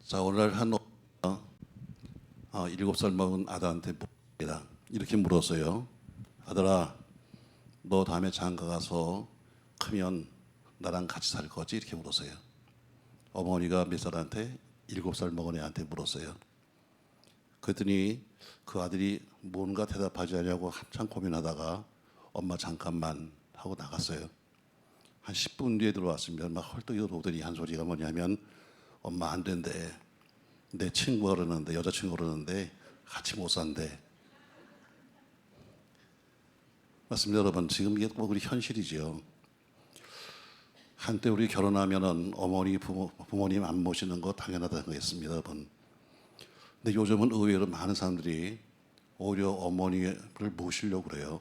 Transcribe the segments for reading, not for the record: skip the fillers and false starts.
자, 오늘 한 7살 먹은 아들한테 물었습니다. 이렇게 물었어요. 아들아, 너 다음에 장가 가서 크면 나랑 같이 살 거지? 이렇게 물었어요. 어머니가 몇 살한테? 7살 먹은 애한테 물었어요. 그랬더니 그 아들이 뭔가 대답하지 않냐고 한참 고민하다가 엄마 잠깐만 하고 나갔어요. 한 10분 뒤에 들어왔습니다. 막 헐떡이 들어오더니 한 소리가 뭐냐면 엄마 안 된대. 내 친구가 그러는데, 여자친구가 그러는데 같이 못 산대. 맞습니다, 여러분. 지금 이게 뭐 우리 현실이지요. 한때 우리 결혼하면은 어머니, 부모님 안 모시는 거 당연하다는 거였습니다, 여러분. 근데 요즘은 의외로 많은 사람들이 오히려 어머니를 모시려고 그래요.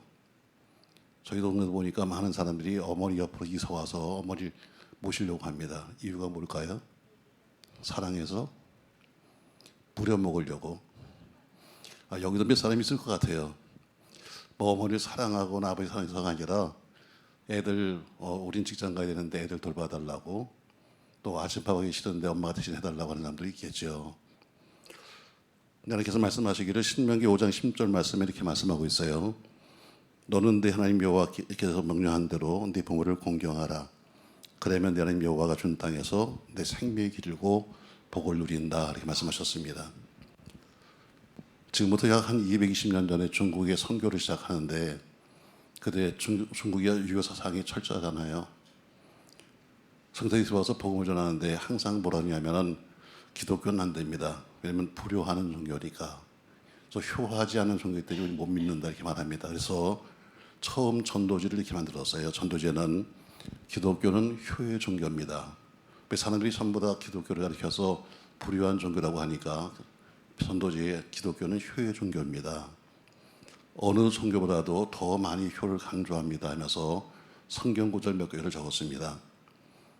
저희 동네 보니까 많은 사람들이 어머니 옆으로 이사 와서 어머니를 모시려고 합니다. 이유가 뭘까요? 사랑해서 부려먹으려고. 여기도 몇 사람이 있을 것 같아요. 뭐 어머니를 사랑하거나 아버지 사랑해서가 아니라 애들 우린 직장 가야 되는데 애들 돌봐달라고, 또 아침밥 하기 싫은데 엄마가 대신 해달라고 하는 사람들이 있겠죠. 하나님께서 말씀하시기를 신명기 5장 10절 말씀에 이렇게 말씀하고 있어요. 너는 네 하나님 여호와께서 명령한 대로 네 부모를 공경하라. 그러면 네 하나님 여호와가 준 땅에서 내 생명이 길고 복을 누린다. 이렇게 말씀하셨습니다. 지금부터 약 한 220년 전에 중국에 선교를 시작하는데, 그때 중국이 유교 사상이 철저하잖아요. 성서에 들어와서 복음을 전하는데 항상 뭐라 하냐면은 기독교는 안 됩니다. 왜냐면 불효하는 종교니까. 그래서 효하지 않은 종교이기 때문에 못 믿는다 이렇게 말합니다. 그래서 처음 전도지를 이렇게 만들었어요. 전도제는 기독교는 효의 종교입니다. 사람들이 전부 다 기독교를 가르쳐서 불효한 종교라고 하니까 전도지에 기독교는 효의 종교입니다. 어느 종교보다도 더 많이 효를 강조합니다 하면서 성경 구절 몇 개를 적었습니다.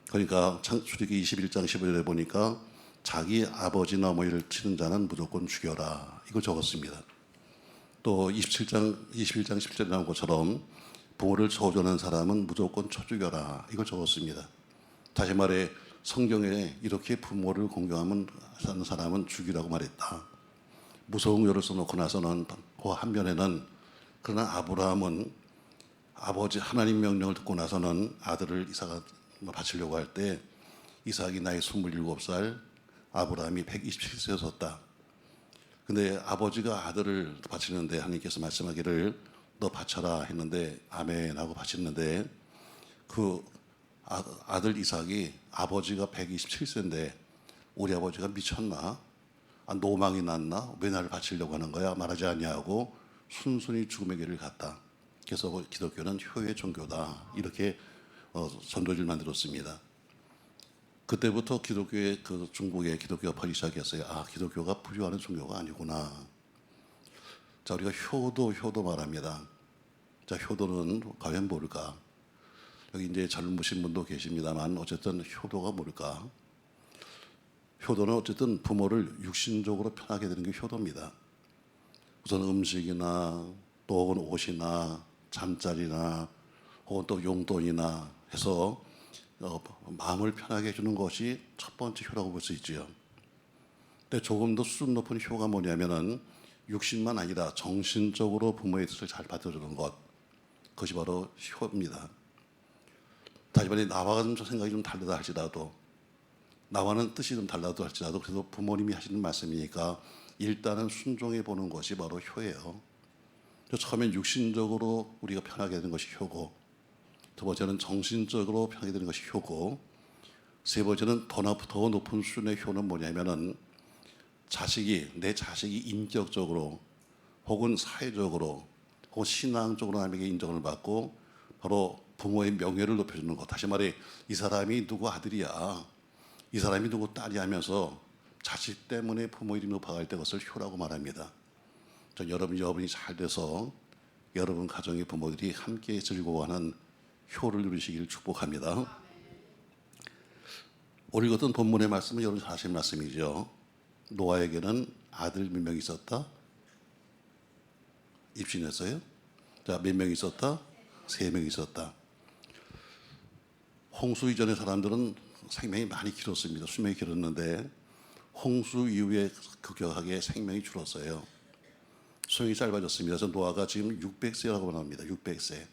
그러니까 출애굽기 21장 15절에 보니까 자기 아버지나 어머니를 치는 자는 무조건 죽여라, 이걸 적었습니다. 또 21장 10절에 나온 것처럼 부모를 저주하는 사람은 무조건 쳐 죽여라, 이걸 적었습니다. 다시 말해 성경에 이렇게 부모를 공경하는 사람은 죽이라고 말했다. 무서운 묘를 써놓고 나서는 그 한면에는 그러나 아브라함은 아버지 하나님 명령을 듣고 나서는 아들을 이삭을 바치려고 할 때 이삭이 나이 27살, 아브라함이 127세였었다. 근데 아버지가 아들을 바치는데 하나님께서 말씀하기를 너 바쳐라 했는데 아멘 하고 바쳤는데 그 아들 이삭이 아버지가 127세인데 우리 아버지가 미쳤나? 노망이 났나? 왜 나를 바치려고 하는 거야? 말하지 않냐고 순순히 죽음의 길을 갔다. 그래서 기독교는 효의 종교다. 이렇게 전도지를 만들었습니다. 그때부터 기독교의 중국의 기독교가 퍼지기 시작했어요. 기독교가 불효하는 종교가 아니구나. 자, 우리가 효도 말합니다. 자, 효도는 과연 뭘까? 여기 이제 젊으신 분도 계십니다만 어쨌든 효도가 뭘까? 효도는 어쨌든 부모를 육신적으로 편하게 되는 게 효도입니다. 우선 음식이나 또 혹은 옷이나 잠자리나 혹은 또 용돈이나 해서 마음을 편하게 해주는 것이 첫 번째 효라고 볼 수 있죠. 근데 조금 더 수준 높은 효가 뭐냐면은 육신만 아니라 정신적으로 부모의 뜻을 잘 받아주는 것, 그것이 바로 효입니다. 다시 말해 나와 좀 생각이 좀 다르다 할지라도, 나와는 뜻이 좀 달라도 할지라도 그래도 부모님이 하시는 말씀이니까 일단은 순종해 보는 것이 바로 효예요. 처음엔 육신적으로 우리가 편하게 되는 것이 효고, 두 번째는 정신적으로 편하게 되는 것이 효고, 세 번째는 더 높은 수준의 효는 뭐냐면은 내 자식이 인격적으로 혹은 사회적으로 혹은 신앙적으로 남에게 인정을 받고 바로 부모의 명예를 높여주는 것. 다시 말해 이 사람이 누구 아들이야, 이 사람이 누구 딸이 하면서 자식 때문에 부모 이름이 높아갈 때 그것을 효라고 말합니다. 전 여러분이 잘 돼서 여러분 가정의 부모들이 함께 즐거워하는 효를 누리시길 축복합니다. 오늘 읽었던 본문의 말씀은 여러분 잘 아시는 말씀이죠. 노아에게는 아들 몇 명 있었다? 입신했어요? 자, 몇 명 있었다? 3명 있었다. 홍수 이전의 사람들은 생명이 많이 길었습니다. 수명이 길었는데 홍수 이후에 급격하게 생명이 줄었어요. 수명이 짧아졌습니다. 그래서 노아가 지금 600세라고 합니다. 600세.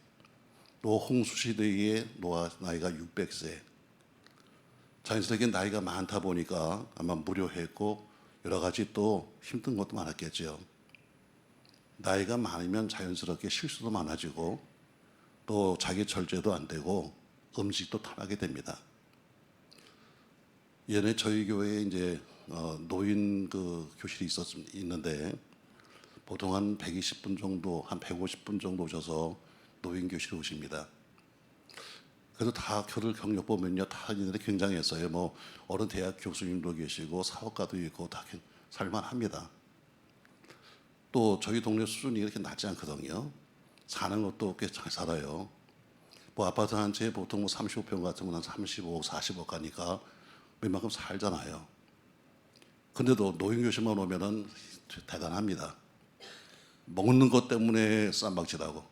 또 홍수 시대에 노아 나이가 600세. 자연스럽게 나이가 많다 보니까 아마 무료했고 여러 가지 또 힘든 것도 많았겠죠. 나이가 많으면 자연스럽게 실수도 많아지고 또 자기 절제도 안 되고 음식도 탐하게 됩니다. 예전에 저희 교회에 이제 노인 그 교실이 있는데 보통 한 120분 정도, 한 150분 정도 오셔서 노인 교실에 오십니다. 그래서 다 교를 경력 보면요, 다 얘네들이 굉장했어요. 뭐 어른 대학 교수님도 계시고 사업가도 있고 다 살만합니다. 또 저희 동네 수준이 이렇게 낮지 않거든요. 사는 것도 꽤 잘 살아요. 뭐 아파트 한 채에 보통 뭐 35평 같으면 한 35억, 40억 가니까 웬만큼 살잖아요. 근데도 노인교실만 오면은 대단합니다. 먹는 것 때문에 쌈박질하고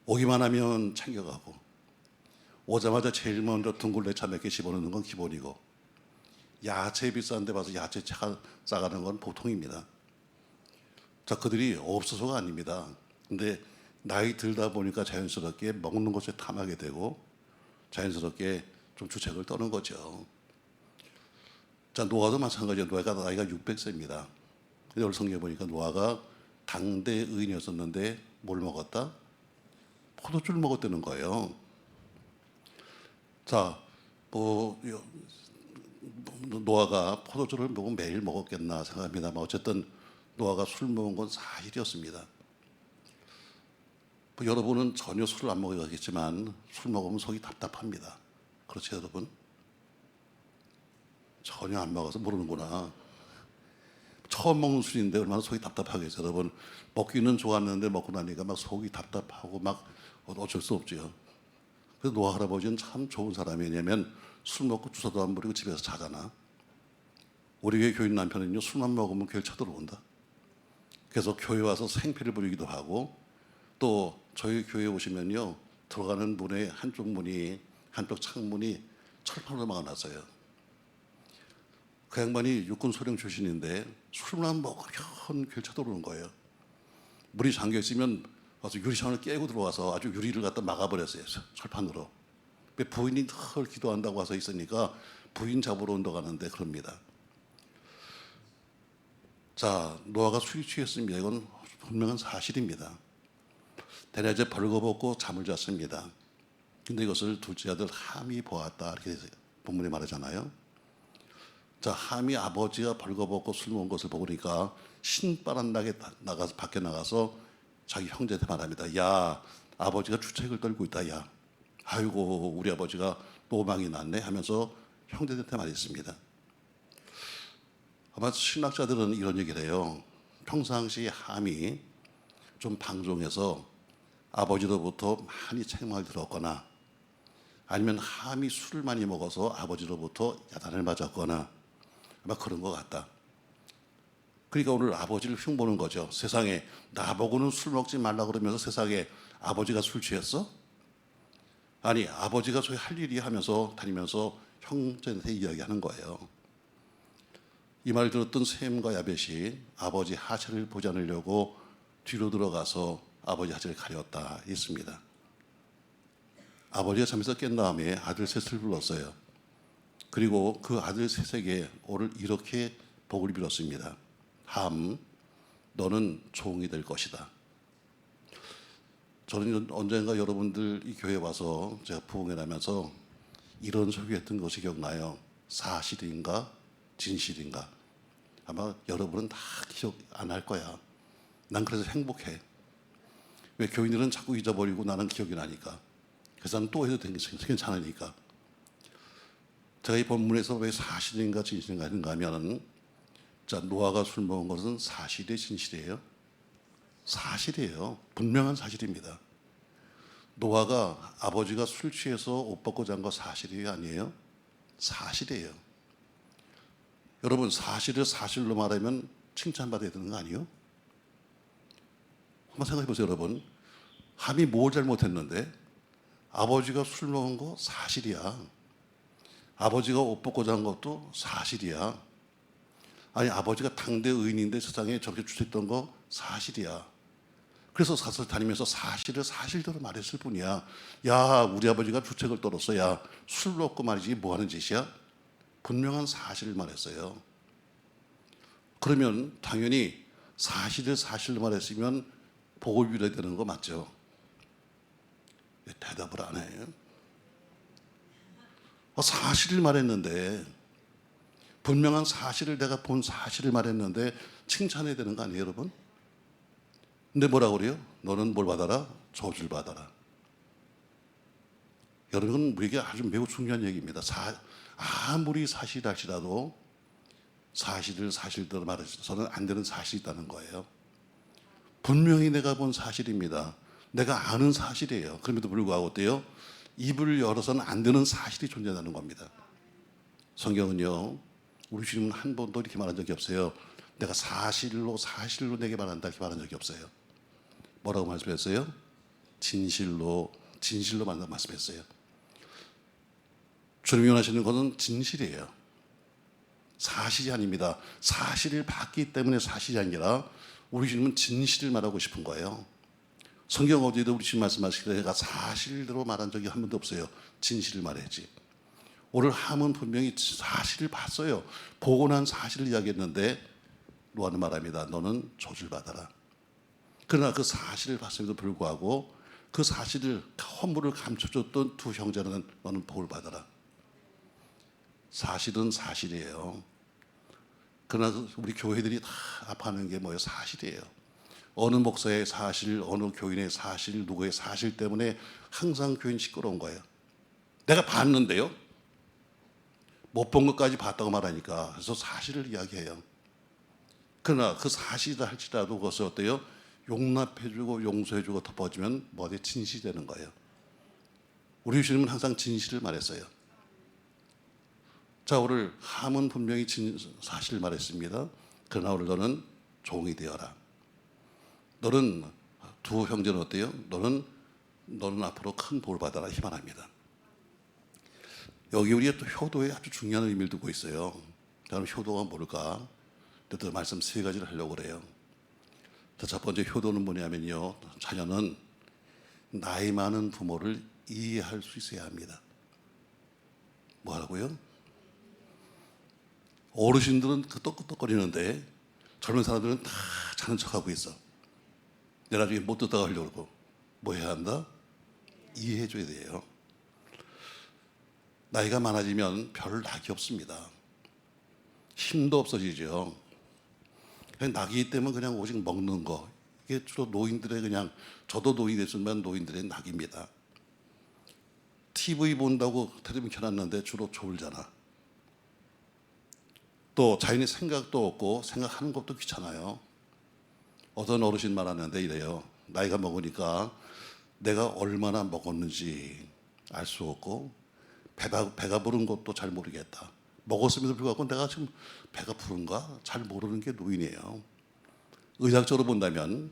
오기만 하면 챙겨가고 오자마자 제일 먼저 둥글레차 몇 개 집어넣는 건 기본이고 야채 비싼 데 봐서 야채 싸가는 건 보통입니다. 자, 그들이 없어서가 아닙니다. 근데 나이 들다 보니까 자연스럽게 먹는 것에 탐하게 되고 자연스럽게 좀 주책을 떠는 거죠. 자, 노아도 마찬가지예요. 노아가 나이가 600세입니다. 근데 오늘 성경에 보니까 노아가 당대 의인이었었는데 뭘 먹었다? 포도주를 먹었다는 거예요. 자, 노아가 포도주를 매일 먹었겠나 생각합니다만 어쨌든 노아가 술 먹은 건 사실이었습니다. 여러분은 전혀 술을 안 먹어야겠지만 술 먹으면 속이 답답합니다. 그렇죠, 여러분? 전혀 안 먹어서 모르는구나. 처음 먹는 술인데 얼마나 속이 답답하겠어요, 여러분. 먹기는 좋았는데 먹고 나니까 막 속이 답답하고 막 어쩔 수 없죠. 그래서 노아 할아버지는 참 좋은 사람이 왜냐면 술 먹고 주사도 안 부리고 집에서 자잖아. 우리 교회 교인 남편은요, 술만 먹으면 교회 쳐들어온다. 그래서 교회 와서 생피를 부리기도 하고 또 저희 교회 오시면요, 들어가는 문의 한쪽 창문이 철판으로 막아놨어요. 그 양반이 육군 소령 출신인데 술만 먹으면 교회 쳐들어오는 거예요. 문이 잠겨 있으면 와서 유리창을 깨고 들어와서 아주 유리를 갖다 막아버렸어요, 철판으로. 부인이 늘 기도한다고 와서 있으니까 부인 잡으러 온다고 하는데 그럽니다. 자, 노아가 술이 취했습니다. 이건 분명한 사실입니다. 대낮에 벌거벗고 잠을 잤습니다. 근데 이것을 둘째 아들 함이 보았다, 이렇게 본문에 말하잖아요. 자, 함이 아버지가 벌거벗고 술 먹은 것을 보니까 신바람 나게 나가서 밖에 나가서 자기 형제한테 말합니다. 야, 아버지가 주책을 떨고 있다. 야, 아이고 우리 아버지가 노망이 났네 하면서 형제한테 말했습니다. 아마 신학자들은 이런 얘기를 해요. 평상시 함이 좀 방종해서 아버지로부터 많이 책망을 들었거나 아니면 함이 술을 많이 먹어서 아버지로부터 야단을 맞았거나 아마 그런 것 같다. 그러니까 오늘 아버지를 흉보는 거죠. 세상에 나보고는 술 먹지 말라 그러면서 세상에 아버지가 술 취했어? 아니, 아버지가 소위 할 일이 하면서 다니면서 형제한테 이야기하는 거예요. 이 말 들었던 셈과 야벳이 아버지 하체를 보지 않으려고 뒤로 들어가서 아버지 하체를 가렸다 했습니다. 아버지가 잠에서 깬 다음에 아들 셋을 불렀어요. 그리고 그 아들 셋에게 오늘 이렇게 복을 빌었습니다. 함, 너는 종이 될 것이다. 저는 언젠가 여러분들 이 교회에 와서 제가 부흥회를 하면서 이런 소개했던 것이 기억나요. 사실인가 진실인가. 아마 여러분은 다 기억 안 할 거야. 난 그래서 행복해. 왜 교인들은 자꾸 잊어버리고 나는 기억이 나니까. 그래서 난 또 해도 괜찮으니까. 제가 이 본문에서 왜 사실인가 진실인가 하는가 하면 자, 노아가 술 먹은 것은 사실이에요, 진실이에요? 사실이에요. 분명한 사실입니다. 노아가 아버지가 술 취해서 옷 벗고 잔 거 사실이에요, 아니에요? 사실이에요. 여러분, 사실을 사실로 말하면 칭찬받아야 되는 거 아니에요? 한번 생각해 보세요, 여러분. 함이 뭘 잘못했는데 아버지가 술 먹은 거 사실이야. 아버지가 옷 벗고 잔 것도 사실이야. 아니 아버지가 당대 의인인데 세상에 저렇게 주셨던 거 사실이야. 그래서 사설 다니면서 사실을 사실대로 말했을 뿐이야. 야 우리 아버지가 주책을 떨었어. 야 술 먹고 말이지 뭐 하는 짓이야. 분명한 사실을 말했어요. 그러면 당연히 사실을 사실로 말했으면 보고유래 되는 거 맞죠? 왜 대답을 안 해요? 사실을 말했는데, 분명한 사실을 내가 본 사실을 말했는데 칭찬해야 되는 거 아니에요 여러분? 근데 뭐라고 그래요? 너는 뭘 받아라? 저주를 받아라. 여러분 우리에게 아주 매우 중요한 얘기입니다. 아무리 사실할지라도 사실을 사실대로 말해서는 안 되는 사실이 있다는 거예요. 분명히 내가 본 사실입니다. 내가 아는 사실이에요. 그럼에도 불구하고 어때요? 입을 열어서는 안 되는 사실이 존재하는 겁니다. 성경은요, 우리 주님은 한 번도 이렇게 말한 적이 없어요. 내가 사실로 내게 말한다 이렇게 말한 적이 없어요. 뭐라고 말씀했어요? 진실로 말씀했어요. 주님이 원하시는 것은 진실이에요. 사실이 아닙니다. 사실을 봤기 때문에 사실이 아니라 우리 주님은 진실을 말하고 싶은 거예요. 성경 어디에도 우리 주님 말씀하시기를 내가 사실대로 말한 적이 한 번도 없어요. 진실을 말해야지. 오늘 함은 분명히 사실을 봤어요. 보고 난 사실을 이야기했는데 노아는 말합니다. 너는 저주를 받아라. 그러나 그 사실을 봤음에도 불구하고 그 사실을 허물을 감춰줬던 두 형제는 너는 복을 받아라. 사실은 사실이에요. 그러나 우리 교회들이 다 아파하는 게 뭐예요? 사실이에요. 어느 목사의 사실, 어느 교인의 사실, 누구의 사실 때문에 항상 교인 시끄러운 거예요. 내가 봤는데요. 못 본 것까지 봤다고 말하니까 그래서 사실을 이야기해요. 그러나 그 사실이라 할지라도 그것을 어때요? 용납해주고 용서해주고 덮어주면 뭐에 진실이 되는 거예요. 우리 주님은 항상 진실을 말했어요. 자, 오늘 함은 분명히 사실을 말했습니다. 그러나 오늘 너는 종이 되어라. 너는 두 형제는 어때요? 너는 앞으로 큰 복을 받아라 이 말합니다. 여기 우리가 또 효도에 아주 중요한 의미를 두고 있어요. 그럼 효도가 뭘까? 또 말씀 세 가지를 하려고 그래요. 첫 번째 효도는 뭐냐면요. 자녀는 나이 많은 부모를 이해할 수 있어야 합니다. 뭐라고요? 어르신들은 끄떡끄떡거리는데 젊은 사람들은 다 자는 척하고 있어. 내 나중에 못 듣다가 하려고 그러고 뭐 해야 한다? 이해해줘야 돼요. 나이가 많아지면 별 낙이 없습니다. 힘도 없어지죠. 그냥 낙이기 때문에 그냥 오직 먹는 거. 이게 주로 노인들의 그냥 저도 노인이 됐지만 노인들의 낙입니다. TV 본다고 텔레비전 켜놨는데 주로 졸잖아. 또 자연의 생각도 없고 생각하는 것도 귀찮아요. 어떤 어르신 말하는데 이래요. 나이가 먹으니까 내가 얼마나 먹었는지 알 수 없고 배가 부른 것도 잘 모르겠다. 먹었음에도 불구하고 내가 지금 배가 부른가 잘 모르는 게 노인이에요. 의학적으로 본다면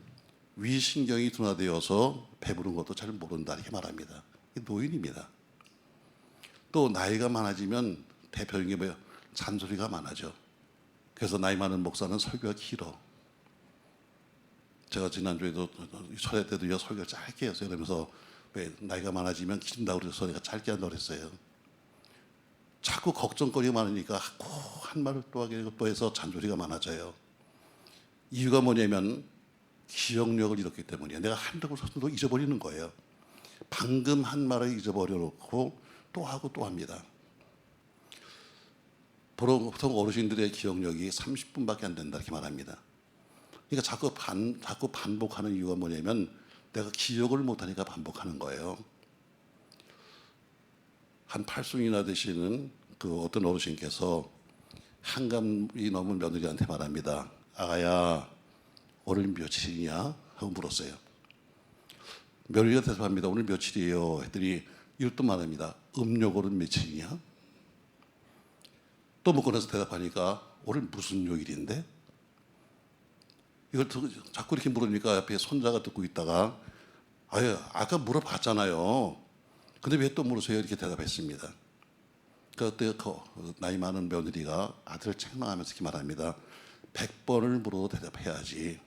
위신경이 둔화되어서 배부른 것도 잘 모른다 이렇게 말합니다. 이게 노인입니다. 또 나이가 많아지면 대표적인 게 뭐예요? 잔소리가 많아져. 그래서 나이 많은 목사는 설교가 길어. 제가 지난주에도 설회 때도 설교를 짧게 했어요. 그러면서 왜 나이가 많아지면 길다고 그래서 내가 짧게 한다고 그랬어요. 자꾸 걱정거리가 많으니까 한 말을 또 하게 되고 또 해서 잔소리가 많아져요. 이유가 뭐냐면 기억력을 잃었기 때문이에요. 내가 한다고 해서도 잊어버리는 거예요. 방금 한 말을 잊어버려 놓고 또 하고 또 합니다. 보통 어르신들의 기억력이 30분밖에 안 된다 이렇게 말합니다. 그러니까 자꾸 반복하는 이유가 뭐냐면 내가 기억을 못하니까 반복하는 거예요. 한 8순이나 되시는 그 어떤 어르신께서 한감이 넘은 며느리한테 말합니다. 아가야, 오늘 며칠이냐? 하고 물었어요. 며느리가 대답합니다. 오늘 며칠이에요? 했더니 이것도 말합니다. 음력으로는 며칠이냐? 또 묻고 나서 대답하니까 오늘 무슨 요일인데? 이걸 자꾸 이렇게 물으니까 옆에 손자가 듣고 있다가 아유, 아까 물어봤잖아요. 근데 왜 또 물으세요? 이렇게 대답했습니다. 그때 그 나이 많은 며느리가 아들을 책망하면서 이렇게 말합니다. 100번을 물어도 대답해야지.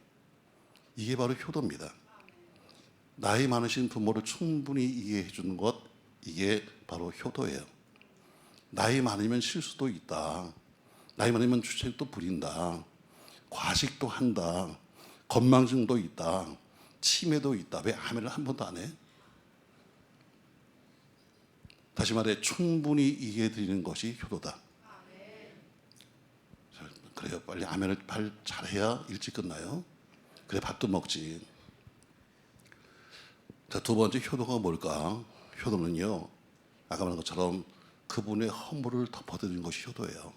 이게 바로 효도입니다. 나이 많으신 부모를 충분히 이해해 주는 것, 이게 바로 효도예요. 나이 많으면 실수도 있다. 나이 많으면 주책도 부린다. 과식도 한다. 건망증도 있다. 치매도 있다. 왜 아멘을 한 번도 안 해? 다시 말해 충분히 이해해 드리는 것이 효도다. 그래요. 빨리 아멘을 잘해야 일찍 끝나요. 그래 밥도 먹지. 자, 두 번째 효도가 뭘까? 효도는요, 아까 말한 것처럼 그분의 허물을 덮어드리는 것이 효도예요.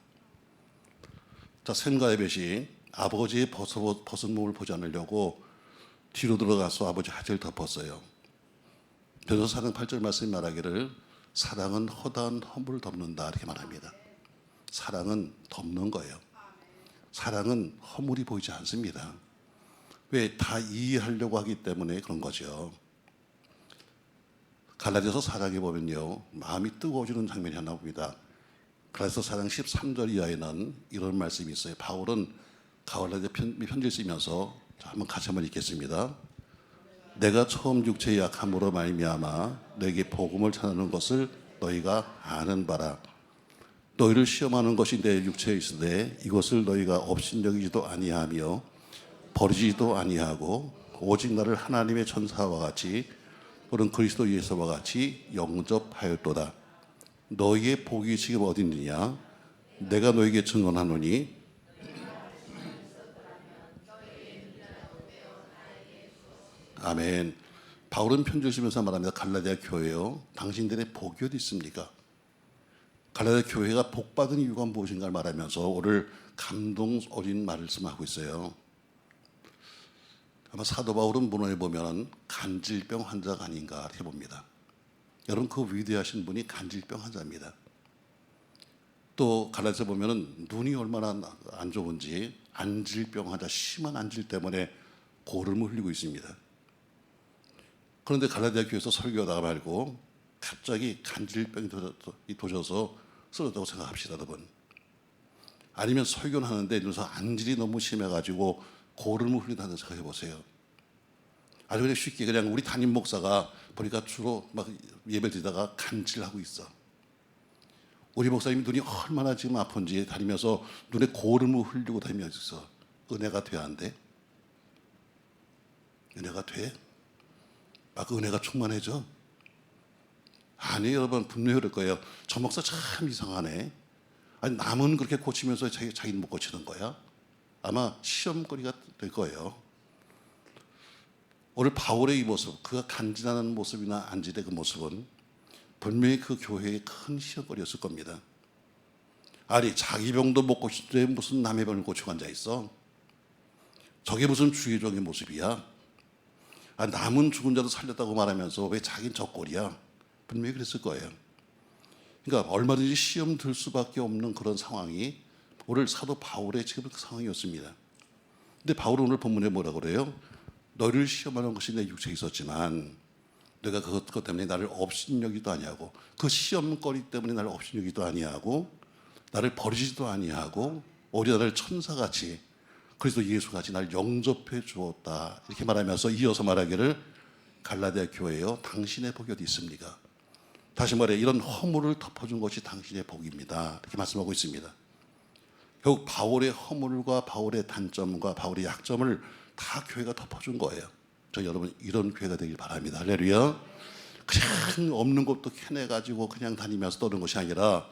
자, 샘과의 벳이 아버지의 벗은 몸을 보지 않으려고 뒤로 들어가서 아버지 하체를 덮었어요. 변호사 4장 8절 말씀이 말하기를 사랑은 허다한 허물을 덮는다 이렇게 말합니다. 사랑은 덮는 거예요. 사랑은 허물이 보이지 않습니다. 왜? 다 이해하려고 하기 때문에 그런 거죠. 갈라디아서 4장에 보면요, 마음이 뜨거워지는 장면이 하나 봅니다. 갈라디아서 4장 13절 이하에는 이런 말씀이 있어요. 바울은 갈라디아 편지를 쓰면서 한번 같이 한번 읽겠습니다. 내가 처음 육체의 약함으로 말미암아 너에게 복음을 전하는 것을 너희가 아는 바라. 너희를 시험하는 것이 내 육체에 있으되 이것을 너희가 업신여기지도 아니하며 버리지도 아니하고 오직 나를 하나님의 전사와 같이 또는 그리스도 예수와 같이 영접하였도다. 너희의 복이 지금 어디 있느냐? 내가 너에게 증언하노니 아멘. 바울은 편지를 쓰면서 말합니다. 갈라디아 교회요, 당신들의 복이 어디 있습니까? 갈라디아 교회가 복받은 이유가 무엇인가를 말하면서 오늘 감동 어린 말씀하고 있어요. 아마 사도 바울은 문헌에 보면 간질병 환자가 아닌가 이렇게 봅니다. 여러분, 그 위대하신 분이 간질병 환자입니다. 또 갈라디아서 보면은 눈이 얼마나 안 좋은지 안질병 환자, 심한 안질 때문에 고름을 흘리고 있습니다. 그런데 갈라디아 교회에서 설교하다가 말고 갑자기 간질병이 도져서 쓰러졌다고 생각합시다, 여러분. 아니면 설교는 하는데 눈에서 안질이 너무 심해가지고 고름을 흘린다는 생각해 보세요. 아주 그냥 쉽게 그냥 우리 담임 목사가 보니까 주로 막 예배 드리다가 간질하고 있어. 우리 목사님이 눈이 얼마나 지금 아픈지 다니면서 눈에 고름을 흘리고 다니면서 은혜가 돼야 안 돼? 은혜가 돼? 막 은혜가 충만해져? 아니, 여러분, 분명히 그럴 거예요. 저 목사 참 이상하네. 아니, 남은 그렇게 고치면서 자기는 못 고치는 거야? 아마 시험거리가 될 거예요. 오늘 바울의 이 모습, 그가 간질하는 모습이나 안질의 그 모습은 분명히 그 교회의 큰 시험거리였을 겁니다. 아니, 자기 병도 못 고치는데 무슨 남의 병을 고치고 앉아 있어? 저게 무슨 주의적인 모습이야? 아, 남은 죽은 자도 살렸다고 말하면서 왜 자기는 저 꼴이야? 분명히 그랬을 거예요. 그러니까 얼마든지 시험 들 수밖에 없는 그런 상황이 오늘 사도 바울의 지금 그 상황이었습니다. 근데 바울은 오늘 본문에 뭐라고 그래요? 너를 시험하는 것이 내 육체에 있었지만 내가 그것 때문에 나를 업신여기도 아니하고 그 시험거리 때문에 나를 업신여기도 아니하고 나를 버리지도 아니하고 오히려 나를 천사같이 그리스도 예수같이 나를 영접해 주었다 이렇게 말하면서 이어서 말하기를 갈라디아 교회여 당신의 복이 어디 있습니까? 다시 말해 이런 허물을 덮어준 것이 당신의 복입니다 이렇게 말씀하고 있습니다. 결국 바울의 허물과 바울의 단점과 바울의 약점을 다 교회가 덮어준 거예요. 저 여러분 이런 교회가 되길 바랍니다. 할렐루야. 그냥 없는 것도 캐내가지고 그냥 다니면서 떠는 것이 아니라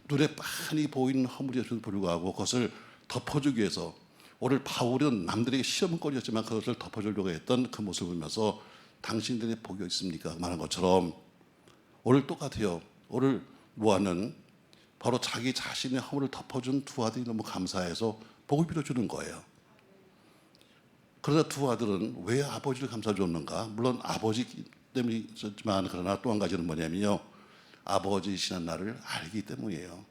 눈에 빤히 보이는 허물이었음에도 불구하고 그것을 덮어주기 위해서 오늘 바울은 남들에게 시험거리였지만 그것을 덮어주려고 했던 그 모습을 보면서 당신들의 복이 있습니까? 말한 것처럼 오늘 똑같아요. 오늘 모아는 바로 자기 자신의 허물을 덮어준 두 아들이 너무 감사해서 복을 빌어주는 거예요. 그러나 두 아들은 왜 아버지를 감싸줬는가? 물론 아버지 때문이지만 그러나 또 한 가지는 뭐냐면요. 아버지이시는 나를 알기 때문이에요.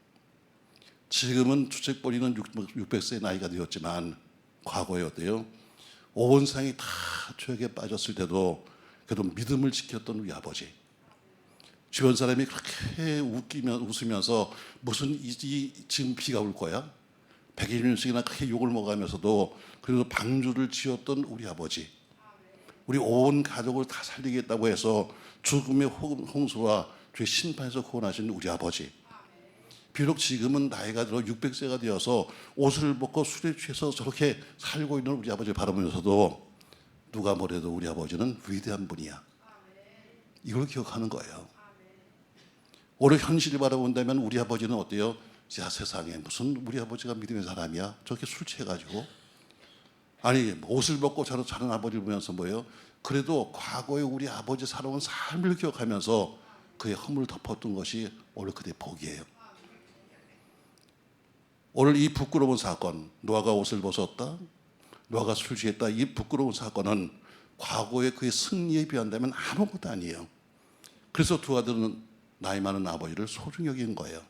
지금은 주책거리는 600세의 나이가 되었지만 과거에 어때요? 온 세상이 다 죄에 빠졌을 때도 그래도 믿음을 지켰던 우리 아버지. 주변 사람이 그렇게 웃으면서 무슨 지금 비가 올 거야? 120년씩이나 그렇게 욕을 먹으면서도 그래도 방주를 지었던 우리 아버지, 우리 온 가족을 다 살리겠다고 해서 죽음의 홍수와 죄 심판에서 구원하신 우리 아버지, 비록 지금은 나이가 들어 600세가 되어서 옷을 벗고 술에 취해서 저렇게 살고 있는 우리 아버지를 바라보면서도 누가 뭐래도 우리 아버지는 위대한 분이야, 이걸 기억하는 거예요. 오늘 현실을 바라본다면 우리 아버지는 어때요? 야, 세상에 무슨 우리 아버지가 믿음의 사람이야? 저렇게 술 취해가지고, 아니 옷을 벗고 자는 아버지를 보면서 뭐예요? 그래도 과거에 우리 아버지 살아온 삶을 기억하면서 그의 허물을 덮었던 것이 오늘 그의 복이에요. 오늘 이 부끄러운 사건, 노아가 옷을 벗었다, 노아가 술 취했다, 이 부끄러운 사건은 과거의 그의 승리에 비한다면 아무것도 아니에요. 그래서 두 아들은 나이 많은 아버지를 소중히 여긴 거예요.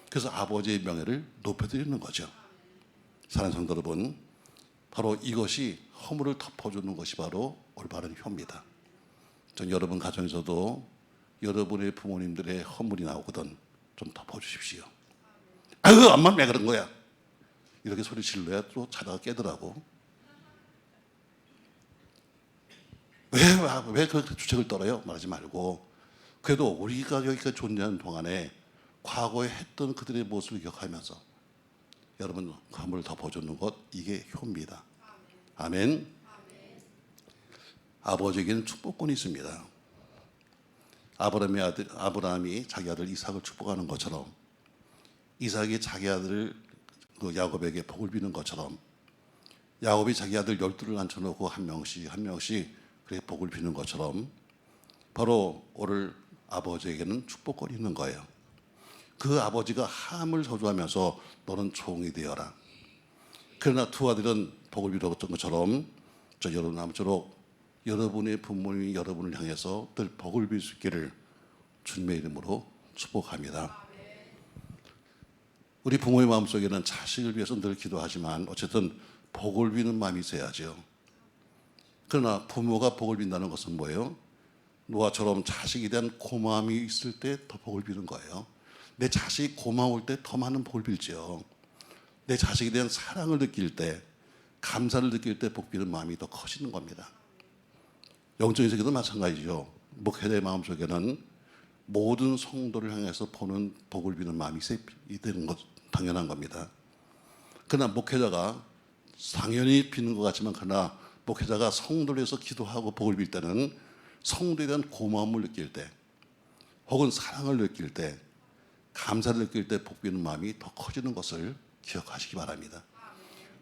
그래서 아버지의 명예를 높여드리는 거죠. 사랑하는 성도 여러분, 바로 이것이 허물을 덮어주는 것이 바로 올바른 효입니다. 전 여러분 가정에서도 여러분의 부모님들의 허물이 나오거든 좀 덮어주십시오. 아유, 엄마 왜 그런 거야? 이렇게 소리 질러야 또 자다가 깨더라고. 왜 그렇게 주책을 떨어요? 말하지 말고, 그래도 우리가 여기까지 존재하는 동안에 과거에 했던 그들의 모습을 기억하면서 여러분 허물을 덮어주는 것, 이게 효입니다. 아멘. 아버지에게는 축복권이 있습니다. 아브라함이 자기 아들 이삭을 축복하는 것처럼, 이삭이 자기 아들 야곱에게 복을 비는 것처럼, 야곱이 자기 아들 12를 앉혀놓고 한 명씩 그렇게 복을 비는 것처럼, 바로 오늘 아버지에게는 축복권이 있는 거예요. 그 아버지가 함을 저주하면서 너는 종이 되어라. 그러나 두 아들은 복을 빌었던 것처럼 여러분 아무쪼록 여러분의 부모님이 여러분을 향해서 늘 복을 빌 수 있기를 주님의 이름으로 축복합니다. 우리 부모의 마음속에는 자식을 위해서 늘 기도하지만 어쨌든 복을 비는 마음이 있어야죠. 그러나 부모가 복을 빈다는 것은 뭐예요? 노아처럼 자식에 대한 고마움이 있을 때 더 복을 비는 거예요. 내 자식이 고마울 때 더 많은 복을 빌죠. 내 자식에 대한 사랑을 느낄 때, 감사를 느낄 때 복 비는 마음이 더 커지는 겁니다. 영적인 세계도 마찬가지죠. 목회자의 마음속에는 모든 성도를 향해서 보는 복을 비는 마음이 있는 것 당연한 겁니다. 그러나 목회자가 당연히 비는 것 같지만, 그러나 목회자가 성도를 위해서 기도하고 복을 빌 때는 성도에 대한 고마움을 느낄 때, 혹은 사랑을 느낄 때, 감사를 느낄 때 복 비는 마음이 더 커지는 것을 기억하시기 바랍니다.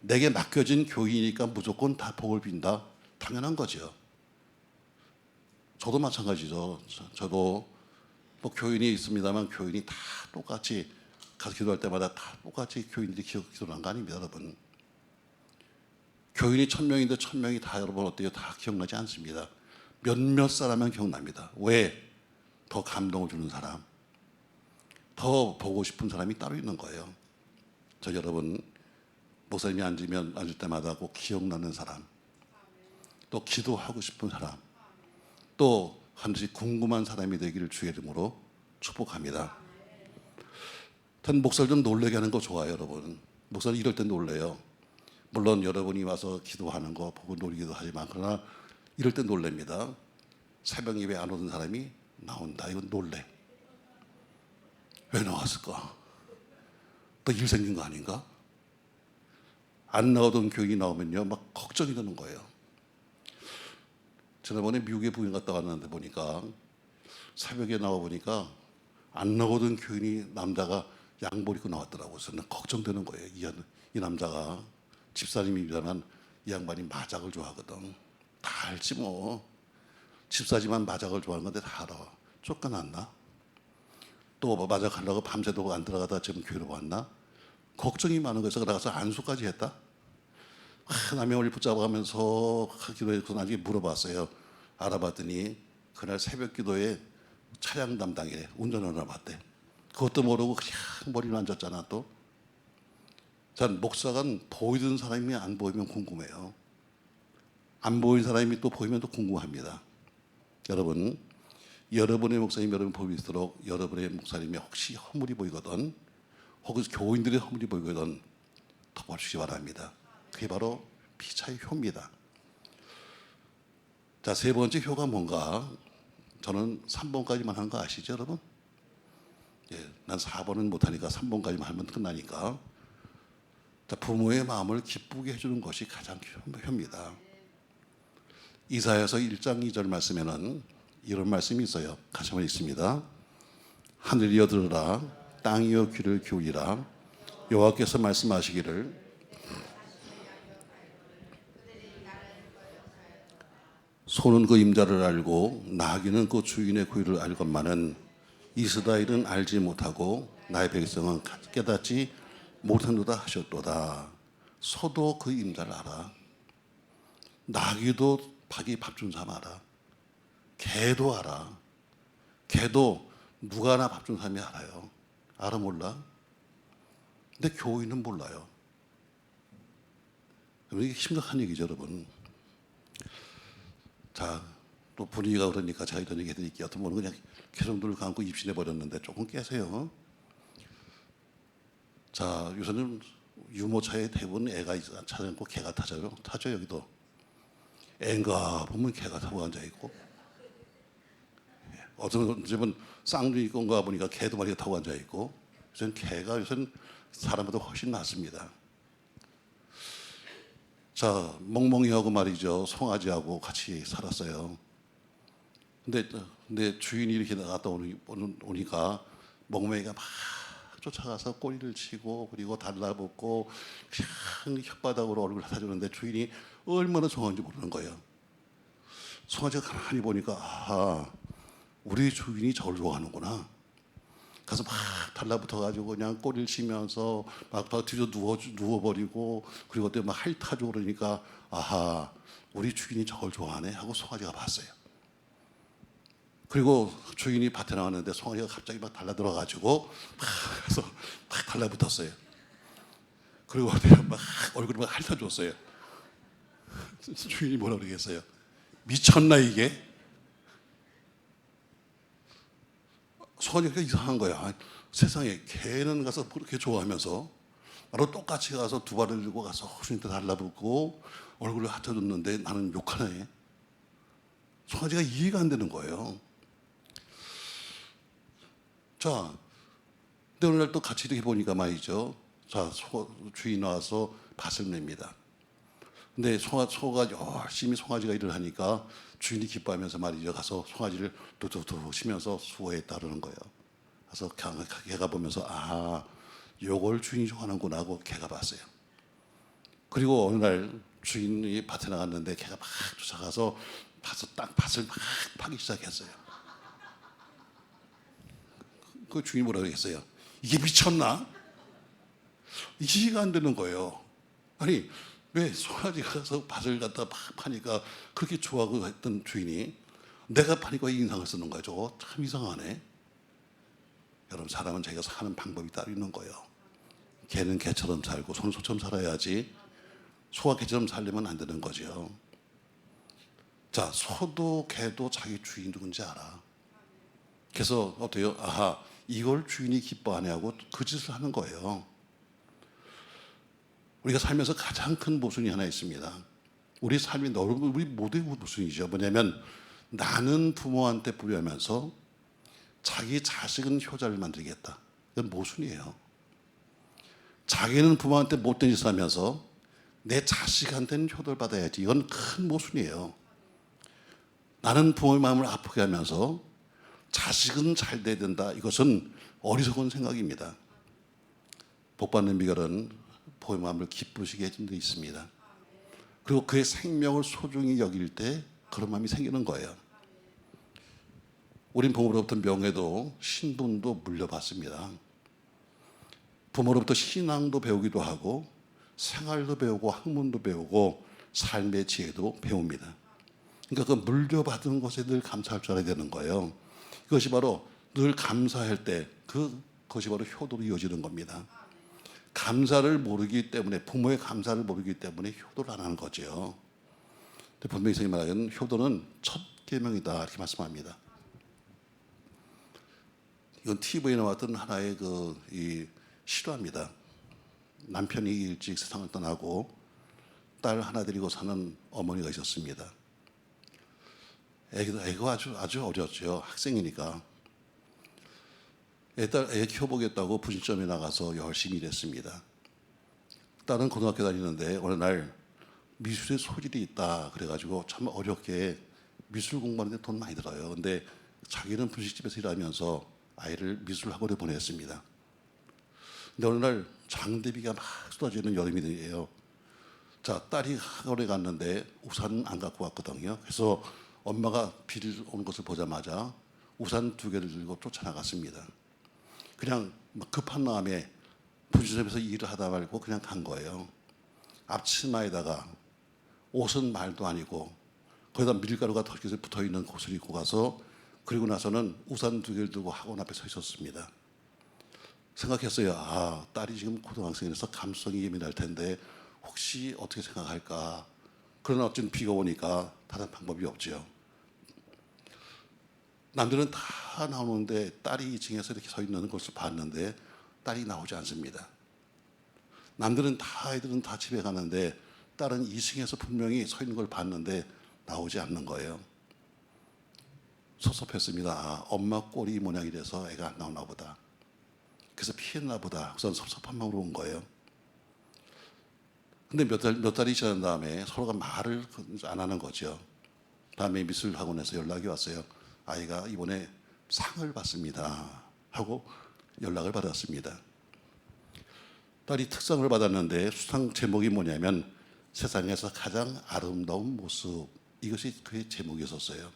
내게 맡겨진 교인이니까 무조건 다 복을 빈다? 당연한 거죠. 저도 마찬가지죠. 저도 뭐 교인이 있습니다만 교인이 다 똑같이 가서 기도할 때마다 다 똑같이 교인들이 기도하는 거 아닙니다, 여러분. 교인이 1000명인데 1000명이 다 여러분 어때요? 다 기억나지 않습니다. 몇몇 사람은 기억납니다. 왜? 더 감동을 주는 사람, 더 보고 싶은 사람이 따로 있는 거예요. 저 여러분, 목사님이 앉을 때마다 꼭 기억나는 사람, 또 기도하고 싶은 사람, 또 반드시 궁금한 사람이 되기를 주의 이름으로 축복합니다. 전 목사를 좀 놀래게 하는 거 좋아요, 여러분. 목사는 이럴 때 놀래요. 물론 여러분이 와서 기도하는 거 보고 놀기도 하지만, 그러나 이럴 때 놀랍니다. 새벽 예배 안 오는 사람이 나온다. 이건 놀래. 왜 나왔을까? 또 일 생긴 거 아닌가? 안 나오던 교인이 나오면요, 막 걱정이 되는 거예요. 지난번에 미국에 부인 갔다 왔는데 보니까 새벽에 나와 보니까 안 나오던 교인이 남자가 양복 입고 나왔더라고요. 그래서 걱정되는 거예요. 이 남자가 집사님이라면 이 양반이 마작을 좋아하거든. 다 알지 뭐. 집사지만 마작을 좋아하는 건데 다 알아. 쫓겨났나? 또 뭐 마작하려고 밤새도록 안 들어가다 지금 교회로 왔나? 걱정이 많은 거에서 나가서 안수까지 했다. 남의 머리 붙잡아가면서 기도해서 나중에 물어봤어요. 알아봤더니 그날 새벽 기도에 차량 담당에 운전을 알아봤대. 그것도 모르고 그냥 머리를 앉았잖아. 또 전 목사가 보이던 사람이 안 보이면 궁금해요. 안 보이는 사람이 또 보이면 또 궁금합니다. 여러분, 여러분의 목사님 여러분 보일수록 여러분의 목사님이 혹시 허물이 보이거든, 혹은 교인들의 허물이 보이거든 덮어주시기 바랍니다. 그게 바로 피차의 효입니다. 자, 세 번째 효가 뭔가? 저는 3번까지만 한 거 아시죠, 여러분? 예, 난 4번은 못하니까 3번까지만 하면 끝나니까. 자, 부모의 마음을 기쁘게 해주는 것이 가장 효입니다. 이사야서 1장 2절 말씀에는 이런 말씀이 있어요. 같이 한번 읽습니다. 하늘이여 들으라, 땅이여 귀를 기울이라. 여호와께서 말씀하시기를 소는 그 임자를 알고 나귀는 그 주인의 구유를 알건만은 이스라엘은 알지 못하고 나의 백성은 깨닫지 못하노다 하셨도다. 소도 그 임자를 알아. 나귀도 자기 밥 준 사람 알아. 개도 알아. 개도 누가 나 밥 준 사람이 알아요. 알아 몰라? 근데 교인은 몰라요. 이게 심각한 얘기죠, 여러분. 자, 또 분위기가 그러니까 제가 이런 얘기 해드릴게요. 어떤 분은 그냥 계속 눈을 감고 입신해 버렸는데 조금 깨세요. 자, 요새는 유모차에 대부분 애가 차지 않고 개가 타죠. 타죠, 여기도. 애인가 보면 개가 타고 앉아있고, 어떤 집은 쌍둥이 건가 보니까 개도 마리가 타고 앉아있고, 요새는 개가 요새는 사람보다 훨씬 낫습니다. 자, 멍멍이하고 말이죠, 송아지하고 같이 살았어요. 근데 주인이 이렇게 나갔다 오니까 멍멍이가 막 쫓아가서 꼬리를 치고 그리고 달라붙고 그냥 혓바닥으로 얼굴을 핥아주는데 주인이 얼마나 좋아하는지 모르는 거예요. 송아지가 가만히 보니까 아, 우리 주인이 저를 좋아하는구나. 가서 막 달라붙어가지고 그냥 꼬리를 치면서 막 뒤로 누워버리고 그리고 또 막 핥아주고 그러니까 아하, 우리 주인이 저를 좋아하네 하고 송아지가 봤어요. 그리고 주인이 밭에 나왔는데 송아지가 갑자기 막 달라들어가지고 막 가서 막 달라붙었어요. 그리고 내가 막 얼굴을 막 핥아줬어요. 주인이 뭐라 그러겠어요? 미쳤나 이게? 송아지가 이상한 거야. 세상에 개는 가서 그렇게 좋아하면서 나로 똑같이 가서 두 발을 들고 가서 주인한테 달라붙고 얼굴을 핥아줬는데 나는 욕하네. 송아지가 이해가 안 되는 거예요. 자, 근데 어느 날 또 같이 이렇게 보니까 말이죠. 자, 주인 나와서 밭을 냅니다. 근데 소가 열심히 송아지가 일을 하니까 주인이 기뻐하면서 말이죠. 가서 송아지를 뚜뚜뚜 치면서 수고했다 그러는 거예요. 그래서 개가 보면서 아, 요걸 주인이 좋아하는구나 하고 개가 봤어요. 그리고 어느 날 주인이 밭에 나갔는데 개가 막 쫓아가서 밭을 막 파기 시작했어요. 그 주인이 뭐라 그랬어요? 이게 미쳤나? 이해가 안 되는 거예요. 아니, 왜 송아지가 가서 밭을 갖다 파니까 그렇게 좋아하고 했던 주인이 내가 파니까 이 인상을 쓰는 거예요. 저거 참 이상하네. 여러분, 사람은 자기가 사는 방법이 따로 있는 거예요. 개는 개처럼 살고 소는 소처럼 살아야지 소와 개처럼 살려면 안 되는 거죠. 자, 소도 개도 자기 주인 누군지 알아. 그래서 어때요? 아하, 이걸 주인이 기뻐하네 하고 그 짓을 하는 거예요. 우리가 살면서 가장 큰 모순이 하나 있습니다. 우리 삶이 우리 모두의 모순이죠. 뭐냐면 나는 부모한테 부유하면서 자기 자식은 효자를 만들겠다. 이건 모순이에요. 자기는 부모한테 못된 짓을 하면서 내 자식한테는 효도를 받아야지. 이건 큰 모순이에요. 나는 부모의 마음을 아프게 하면서 자식은 잘 돼야 된다. 이것은 어리석은 생각입니다. 복받는 비결은 부모의 마음을 기쁘시게 해준 데 있습니다. 그리고 그의 생명을 소중히 여길 때 그런 마음이 생기는 거예요. 우린 부모로부터 명예도 신분도 물려받습니다. 부모로부터 신앙도 배우기도 하고 생활도 배우고 학문도 배우고 삶의 지혜도 배웁니다. 그러니까 그 물려받은 것에 늘 감사할 줄 알아야 되는 거예요. 그것이 바로 늘 감사할 때 그것이 바로 효도로 이어지는 겁니다. 감사를 모르기 때문에 부모의 감사를 모르기 때문에 효도를 안 하는 거죠. 분명히 선생님이 말하기는 효도는 첫 계명이다 이렇게 말씀합니다. 이건 TV에 나왔던 하나의 이 실화입니다. 남편이 일찍 세상을 떠나고 딸 하나 데리고 사는 어머니가 있었습니다. 애가 아주 어렸죠. 학생이니까. 애 키워보겠다고 분식점에 나가서 열심히 일했습니다. 딸은 고등학교 다니는데 어느 날 미술에 소질이 있다 그래가지고 참 어렵게 미술 공부하는데 돈 많이 들어요. 근데 자기는 분식집에서 일하면서 아이를 미술학원에 보냈습니다. 근데 어느 날 장대비가 막 쏟아지는 여름이에요. 자, 딸이 학원에 갔는데 우산 안 갖고 왔거든요. 그래서 엄마가 비를 오는 것을 보자마자 우산 2개를 들고 쫓아나갔습니다. 그냥 급한 마음에 분식점에서 일을 하다 말고 그냥 간 거예요. 앞치마에다가 옷은 말도 아니고 거기다 밀가루가 덜기서 붙어있는 옷을 입고 가서 그리고 나서는 우산 2개를 들고 학원 앞에 서 있었습니다. 생각했어요. 아, 딸이 지금 고등학생이라서 감성이 예민할 텐데 혹시 어떻게 생각할까. 그러나 어쨌든 비가 오니까 다른 방법이 없죠. 남들은 다 나오는데 딸이 2층에서 이렇게 서 있는 것을 봤는데 딸이 나오지 않습니다. 남들은 아이들은 다 집에 가는데 딸은 2층에서 분명히 서 있는 걸 봤는데 나오지 않는 거예요. 섭섭했습니다. 아, 엄마 꼴이 모양이 돼서 애가 안 나오나 보다. 그래서 피했나 보다. 그래서 섭섭한 마음으로 온 거예요. 근데 몇 달이 지난 다음에 서로가 말을 안 하는 거죠. 다음에 미술학원에서 연락이 왔어요. 아이가 이번에 상을 받습니다. 하고 연락을 받았습니다. 딸이 특상을 받았는데 수상 제목이 뭐냐면 세상에서 가장 아름다운 모습. 이것이 그의 제목이었어요.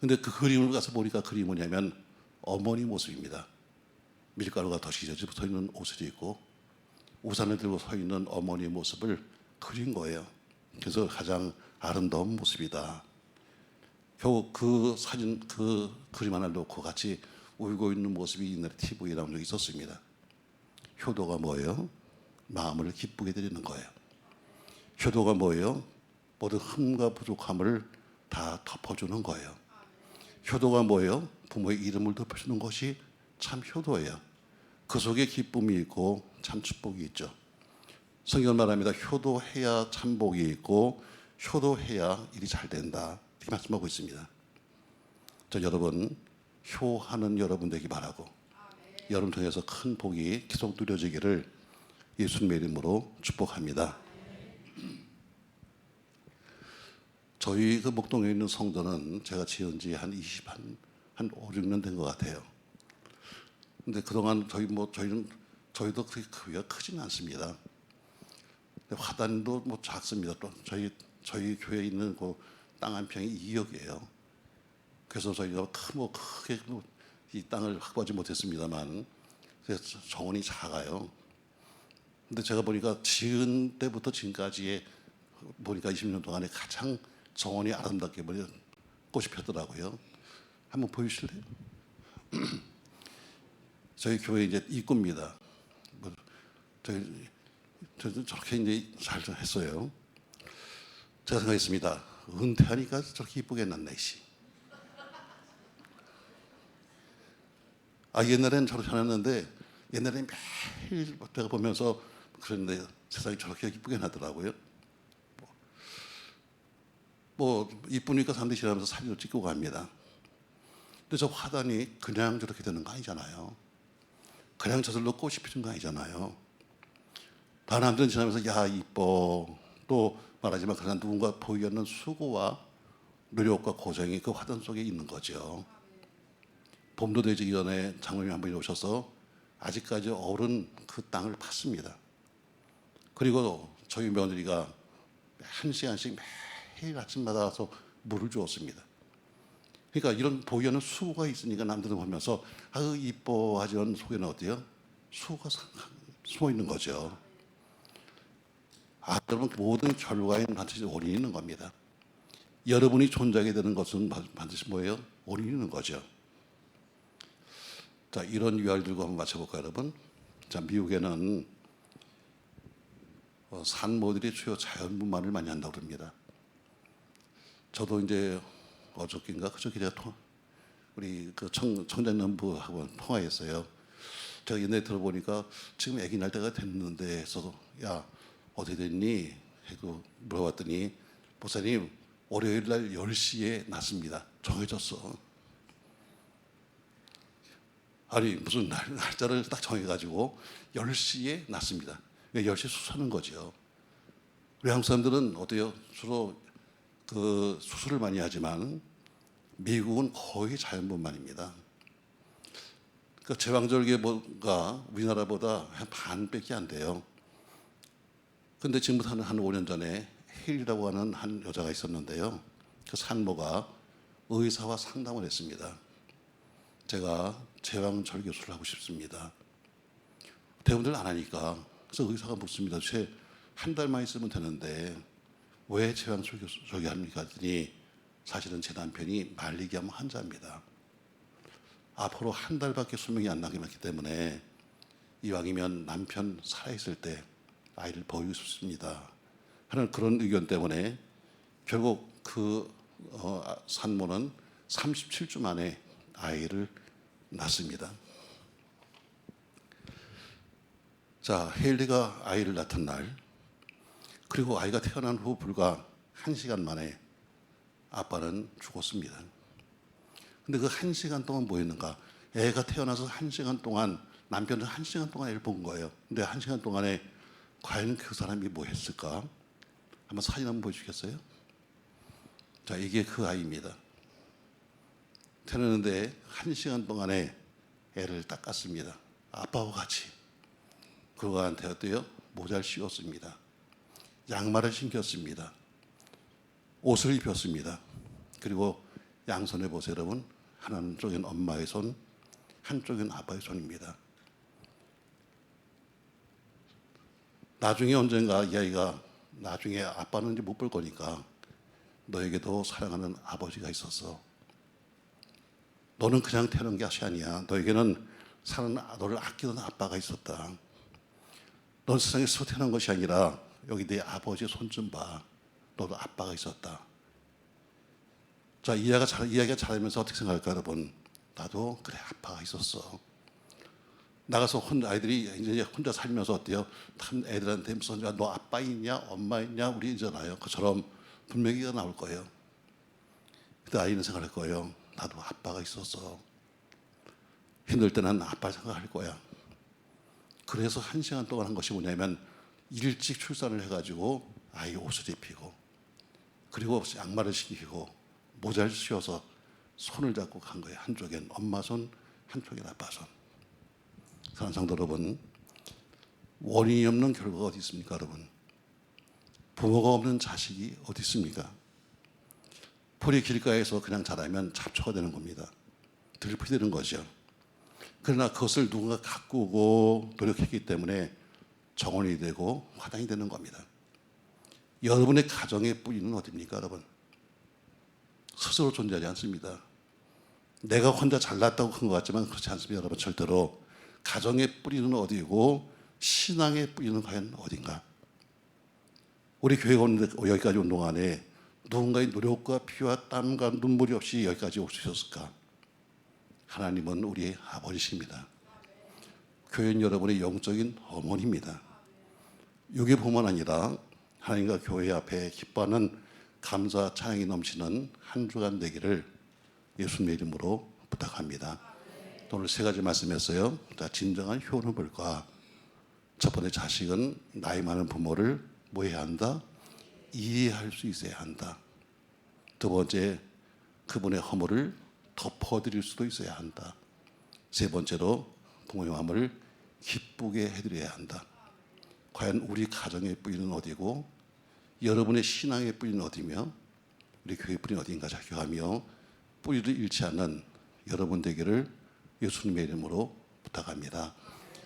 근데 그 그림을 가서 보니까 그림이 뭐냐면 어머니 모습입니다. 밀가루가 덧시져져 붙어 있는 옷을 입고 우산을 들고 서 있는 어머니의 모습을 그린 거예요. 그래서 가장 아름다운 모습이다. 겨우 그 사진, 그 그림 하나를 놓고 같이 울고 있는 모습이 옛날에 TV에 나온 적이 있었습니다. 효도가 뭐예요? 마음을 기쁘게 드리는 거예요. 효도가 뭐예요? 모든 흠과 부족함을 다 덮어주는 거예요. 효도가 뭐예요? 부모의 이름을 덮어주는 것이 참 효도예요. 그 속에 기쁨이 있고 참 축복이 있죠. 성경은 말합니다. 효도해야 참 복이 있고 효도해야 일이 잘 된다. 이렇게 말씀하고 있습니다. 저 여러분 효하는 여러분 되기 바라고 여러분 통해서 큰 복이 계속 누려지기를 예수님의 이름으로 축복합니다. 저희 그 목동에 있는 성전은 제가 지은 지 한 5, 6년 된 것 같아요. 근데 그동안 저희도 그렇게 크기가 크지는 않습니다. 화단도 작습니다. 또 저희 교회에 있는 그 땅 한 평이 2억이에요. 그래서 저희가 크게 이 땅을 확보하지 못했습니다만, 그래서 정원이 작아요. 근데 제가 보니까 지은 때부터 지금까지의 보니까 20년 동안에 가장 정원이 아름답게 꽃이 폈더라고요. 한번 보여주실래요? 저희 교회 이제 입구입니다. 저희도 저렇게 이제 잘 했어요. 제가 생각했습니다. 은퇴하니까 저렇게 이쁘게 났네, 씨. 아, 옛날에는 저렇게 해놨는데, 옛날에는 매일 제가 보면서 그랬는데 세상이 저렇게 이쁘게 나더라고요. 이쁘니까 사람들이 지나면서 사진을 찍고 갑니다. 근데 저 화단이 그냥 저렇게 되는 거 아니잖아요. 그냥 저절로 꽃이 피는 거 아니잖아요. 다른 사람들은 지나면서 야 이뻐 또 말하지만 그러나 누군가 보이는 수고와 노력과 고생이 그 화단 속에 있는 거죠. 봄도 되기 전에 장로님이 한 분이 오셔서 아직까지 어른 그 땅을 팠습니다. 그리고 저희 며느리가 1시간씩 매일 아침마다 와서 물을 주었습니다. 그러니까 이런 보이는 수고가 있으니까 남들은 보면서 아유 이뻐 하지만 속에는 어때요? 수고가 숨어 있는 거죠. 여러분 모든 결과에는 반드시 원인이 있는 겁니다. 여러분이 존재하게 되는 것은 반드시 뭐예요? 원인이 있는 거죠. 자, 이런 유화를 들고 한번 맞춰볼까요, 여러분? 자, 미국에는 산모들이 주요 자연분만을 많이 한다고 합니다. 저도 이제 어저께인가 그저께 제가 우리 그 청장년부하고 통화했어요. 제가 옛날에 들어보니까 지금 아기 날 때가 됐는데 해서 야 어떻게 됐니? 하고 물어봤더니 목사님 월요일 날 10시에 났습니다. 정해졌어. 아니 무슨 날짜를 딱 정해가지고 10시에 났습니다. 10시에 수술하는 거죠. 우리 한국 사람들은 어때요? 주로 그 수술을 많이 하지만 미국은 거의 자연분만입니다. 그 제왕절개가 우리나라보다 한 반밖에 안 돼요. 근데 지금부터 한 5년 전에 힐이라고 하는 한 여자가 있었는데요. 그 산모가 의사와 상담을 했습니다. 제가 제왕절개술을 하고 싶습니다. 대부분들 안 하니까. 그래서 의사가 묻습니다. 도대체 한 달만 있으면 되는데 왜 제왕절개 합니까? 했더니 사실은 제 남편이 말리기암 환자입니다. 앞으로 한 달밖에 수명이 안 남았기 때문에 이왕이면 남편 살아있을 때 아이를 보이고 싶습니다 하는 그런 의견 때문에 결국 그 산모는 37주 만에 아이를 낳습니다. 자, 헤일리가 아이를 낳던 날, 그리고 아이가 태어난 후 불과 1시간 만에 아빠는 죽었습니다. 근데 그 1시간 동안 뭐 했는가? 애가 태어나서 1시간 동안 남편은 1시간 동안 애를 본 거예요. 근데 1시간 동안에 과연 그 사람이 뭐 했을까? 한번 사진 한번 보여주겠어요? 자, 이게 그 아이입니다. 태어났는데 1시간 동안에 애를 닦았습니다. 아빠와 같이. 그러고 한테 어때요? 모자를 씌웠습니다. 양말을 신겼습니다. 옷을 입혔습니다. 그리고 양손에 보세요, 여러분. 한쪽은 엄마의 손, 한쪽은 아빠의 손입니다. 나중에 언젠가 이 아이가 나중에 아빠는 이제 못 볼 거니까 너에게도 사랑하는 아버지가 있었어. 너는 그냥 태어난 것이 아니야. 너에게는 너를 아끼던 아빠가 있었다. 넌 세상에서 태어난 것이 아니라 여기 내 아버지의 손 좀 봐. 너도 아빠가 있었다. 자, 이야기가 잘하면서 어떻게 생각할까, 여러분? 나도 그래, 아빠가 있었어. 나가서 아이들이 이제 혼자 살면서 어때요? 참 애들한테 무슨 너 아빠 있냐, 엄마 있냐, 우리 있잖아요. 그처럼 분명히가 나올 거예요. 그때 아이는 생각할 거예요. 나도 아빠가 있었어. 힘들 때는 아빠 생각할 거야. 그래서 1시간 동안 한 것이 뭐냐면 일찍 출산을 해가지고 아이 옷을 입히고 그리고 양말을 신기고 모자를 씌워서 손을 잡고 간 거예요. 한쪽엔 엄마 손, 한쪽엔 아빠 손. 사랑하는 성도 여러분, 원인이 없는 결과가 어디 있습니까, 여러분? 부모가 없는 자식이 어디 있습니까? 풀이 길가에서 그냥 자라면 잡초가 되는 겁니다. 들풀이 되는 거죠. 그러나 그것을 누군가 가꾸고 노력했기 때문에 정원이 되고 화단이 되는 겁니다. 여러분의 가정의 뿌리는 어디입니까, 여러분? 스스로 존재하지 않습니다. 내가 혼자 잘났다고 큰 것 같지만 그렇지 않습니다, 여러분. 절대로. 가정의 뿌리는 어디고 신앙의 뿌리는 과연 어딘가? 우리 교회가 여기까지 온 동안에 누군가의 노력과 피와 땀과 눈물이 없이 여기까지 오셨을까? 하나님은 우리의 아버지십니다. 교회는 여러분의 영적인 어머니입니다. 유괴뿐만 아니라 하나님과 교회 앞에 기뻐하는 감사 찬양이 넘치는 한 주간 되기를 예수님의 이름으로 부탁합니다. 오늘 3가지 말씀했어요. 자, 진정한 효는 뭘까? 첫 번째, 자식은 나이 많은 부모를 뭐 해야 한다? 이해할 수 있어야 한다. 두 번째, 그분의 허물을 덮어드릴 수도 있어야 한다. 세 번째로, 부모의 마음을 기쁘게 해드려야 한다. 과연 우리 가정의 뿌리는 어디고 여러분의 신앙의 뿌리는 어디며 우리 교회의 뿌리는 어디인가 자격하며 뿌리를 잃지 않는 여러분 되기를 예수님의 이름으로 부탁합니다.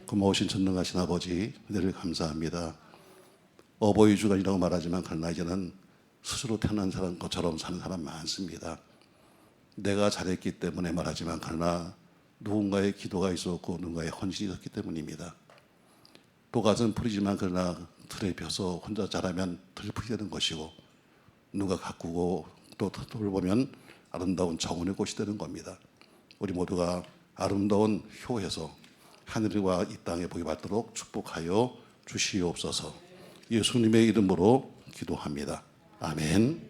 고마우신 전능하신 아버지, 은혜를 감사합니다. 어버이 주간이라고 말하지만 그러나 이제는 스스로 태어난 사람 것처럼 사는 사람 많습니다. 내가 잘했기 때문에 말하지만 그러나 누군가의 기도가 있었고 누군가의 헌신이 있었기 때문입니다. 똑같은 풀이지만 그러나 틀에 펴서 혼자 자라면 들풀이 되는 것이고 누가 가꾸고 또 돌보면 아름다운 정원의 꽃이 되는 겁니다. 우리 모두가 아름다운 효에서 하늘과 이 땅에 복이 받도록 축복하여 주시옵소서. 예수님의 이름으로 기도합니다. 아멘.